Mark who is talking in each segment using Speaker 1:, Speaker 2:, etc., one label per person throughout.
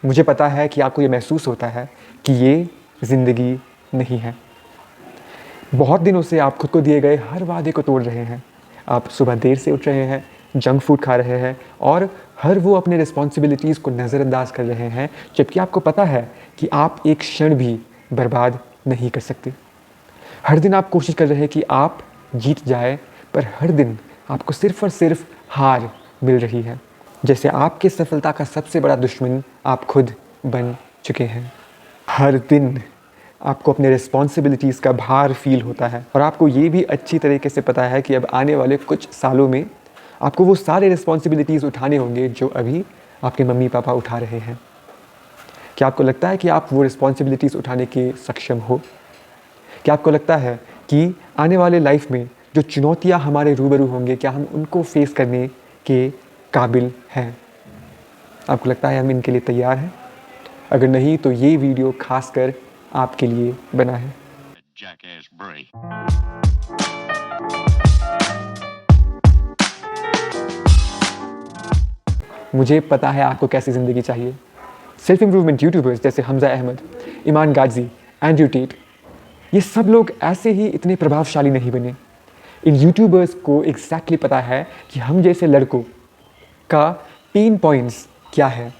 Speaker 1: मुझे पता है कि आपको ये महसूस होता है कि ये ज़िंदगी नहीं है। बहुत दिनों से आप खुद को दिए गए हर वादे को तोड़ रहे हैं। आप सुबह देर से उठ रहे हैं, जंक फूड खा रहे हैं और हर वो अपने रिस्पॉन्सिबिलिटीज़ को नज़रअंदाज कर रहे हैं, जबकि आपको पता है कि आप एक क्षण भी बर्बाद नहीं कर सकते। हर दिन आप कोशिश कर रहे हैं कि आप जीत जाए, पर हर दिन आपको सिर्फ़ और सिर्फ हार मिल रही है। जैसे आपकी सफलता का सबसे बड़ा दुश्मन आप खुद बन चुके हैं। हर दिन आपको अपने रिस्पॉन्सिबिलिटीज़ का भार फ़ील होता है और आपको ये भी अच्छी तरीके से पता है कि अब आने वाले कुछ सालों में आपको वो सारे रिस्पॉन्सिबिलिटीज़ उठाने होंगे जो अभी आपके मम्मी पापा उठा रहे हैं। क्या आपको लगता है कि आप वो रिस्पॉन्सिबिलिटीज़ उठाने के सक्षम हो? क्या आपको लगता है कि आने वाले लाइफ में जो चुनौतियाँ हमारे रूबरू होंगे, क्या हम उनको फेस करने के काबिल हैं? आपको लगता है हम इनके लिए तैयार हैं? अगर नहीं तो ये वीडियो खासकर आपके लिए बना है।
Speaker 2: Jackass Bray.
Speaker 1: मुझे पता है आपको कैसी ज़िंदगी चाहिए। सेल्फ इम्प्रूवमेंट यूट्यूबर्स जैसे हमज़ा अहमद, ईमान गाज़ी, एंड्रयू टेट, ये सब लोग ऐसे ही इतने प्रभावशाली नहीं बने। इन यूट्यूबर्स को एग्जैक्टली पता है कि हम जैसे लड़कों का पेन पॉइंट्स क्या है।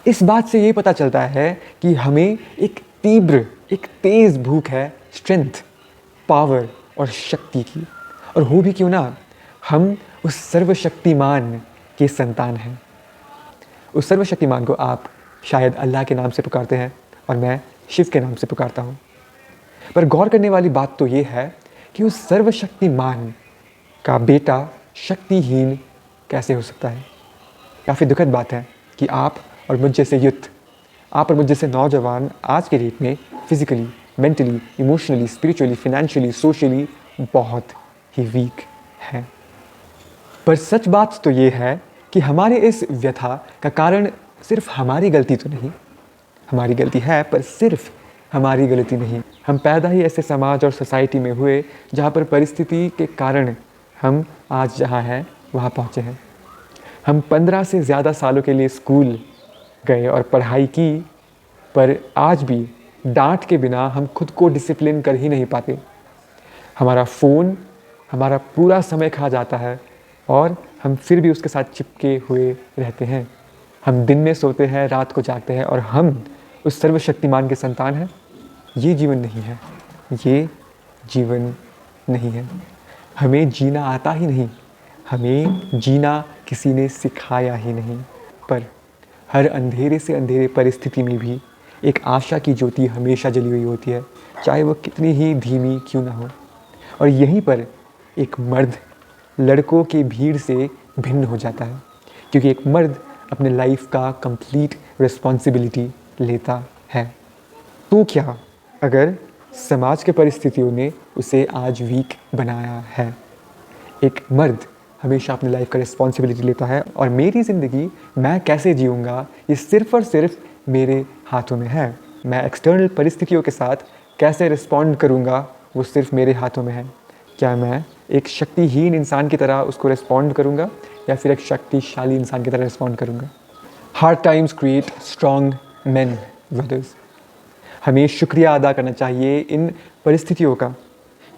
Speaker 1: इस बात से ये पता चलता है कि हमें एक तीव्र, एक तेज़ भूख है स्ट्रेंथ, पावर और शक्ति की। और हो भी क्यों ना, हम उस सर्वशक्तिमान के संतान हैं। उस सर्वशक्तिमान को आप शायद अल्लाह के नाम से पुकारते हैं और मैं शिव के नाम से पुकारता हूँ। पर गौर करने वाली बात तो ये है कि उस सर्वशक्तिमान का बेटा शक्तिहीन कैसे हो सकता है। काफ़ी दुखद बात है कि आप और मुझ जैसे यूथ, आप और मुझ जैसे नौजवान आज के डेट में physically, mentally, emotionally, spiritually, financially, socially बहुत ही वीक हैं। पर सच बात तो ये है कि हमारे इस व्यथा का कारण सिर्फ हमारी गलती तो नहीं। हमारी गलती है, पर सिर्फ हमारी गलती नहीं। हम पैदा ही ऐसे समाज और सोसाइटी में हुए जहाँ पर परिस्थिति के कारण हम आज जहाँ हैं वहाँ पहुँचे हैं। हम 15 से ज़्यादा सालों के लिए स्कूल गए और पढ़ाई की, पर आज भी डांट के बिना हम खुद को डिसिप्लिन कर ही नहीं पाते। हमारा फ़ोन हमारा पूरा समय खा जाता है और हम फिर भी उसके साथ चिपके हुए रहते हैं। हम दिन में सोते हैं, रात को जागते हैं और हम उस सर्वशक्तिमान के संतान हैं। ये जीवन नहीं है, ये जीवन नहीं है। हमें जीना आता ही नहीं, हमें जीना किसी ने सिखाया ही नहीं। पर हर अंधेरे से अंधेरे परिस्थिति में भी एक आशा की ज्योति हमेशा जली हुई होती है, चाहे वो कितनी ही धीमी क्यों ना हो। और यहीं पर एक मर्द लड़कों की भीड़ से भिन्न हो जाता है, क्योंकि एक मर्द अपने लाइफ का कंप्लीट रिस्पॉन्सिबिलिटी लेता है। तो क्या अगर समाज के परिस्थितियों ने उसे आज वीक बनाया है? एक मर्द हमेशा अपनी लाइफ का रिस्पॉन्सिबिलिटी लेता है और मेरी ज़िंदगी मैं कैसे जीऊँगा ये सिर्फ़ और सिर्फ मेरे हाथों में है। मैं एक्सटर्नल परिस्थितियों के साथ कैसे रिस्पॉन्ड करूँगा वो सिर्फ मेरे हाथों में है। क्या मैं एक शक्तिहीन इंसान की तरह उसको रिस्पॉन्ड करूँगा या फिर एक शक्तिशाली इंसान की तरह रिस्पॉन्ड करूँगा? Hard times create strong main brothers. हमें शुक्रिया अदा करना चाहिए इन परिस्थितियों का,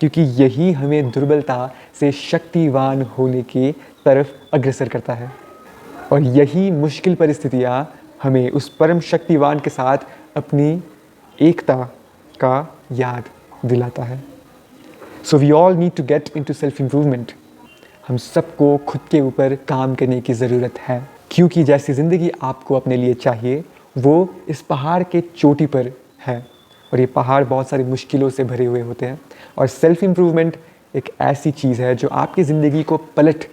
Speaker 1: क्योंकि यही हमें दुर्बलता से शक्तिवान होने की तरफ अग्रसर करता है। और यही मुश्किल परिस्थितियाँ हमें उस परम शक्तिवान के साथ अपनी एकता का याद दिलाता है। So we all need to get into self improvement. हम सबको खुद के ऊपर काम करने की ज़रूरत है, क्योंकि जैसी ज़िंदगी आपको अपने लिए चाहिए वो इस पहाड़ के चोटी पर है और ये पहाड़ बहुत सारी मुश्किलों से भरे हुए होते हैं। और सेल्फ इम्प्रूवमेंट एक ऐसी चीज़ है जो आपकी ज़िंदगी को पलट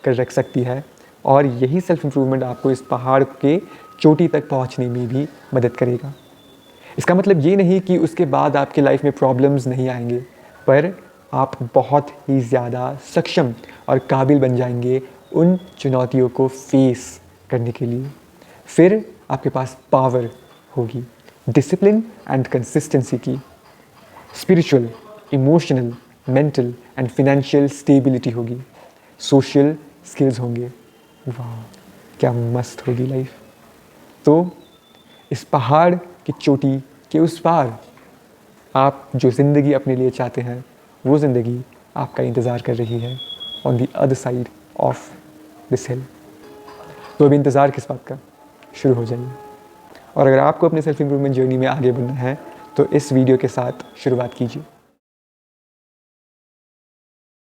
Speaker 1: कर रख सकती है और यही सेल्फ इम्प्रूवमेंट आपको इस पहाड़ के चोटी तक पहुंचने में भी मदद करेगा। इसका मतलब ये नहीं कि उसके बाद आपकी लाइफ में प्रॉब्लम्स नहीं आएंगे, पर आप बहुत ही ज़्यादा सक्षम और काबिल बन जाएंगे उन चुनौतियों को फेस करने के लिए। फिर आपके पास पावर होगी, डिसिप्लिन एंड कंसिस्टेंसी की, spiritual, emotional, mental and financial stability होगी, सोशल स्किल्स होंगे। वाह, क्या मस्त होगी लाइफ। तो इस पहाड़ की चोटी के उस पार आप जो ज़िंदगी अपने लिए चाहते हैं वो ज़िंदगी आपका इंतज़ार कर रही है on the other side of this हिल। तो अभी इंतज़ार किस बात का, शुरू हो जाइए। और अगर आपको अपने सेल्फ इम्प्रूवमेंट जर्नी में आगे बढ़ना है तो इस वीडियो के साथ शुरुआत कीजिए।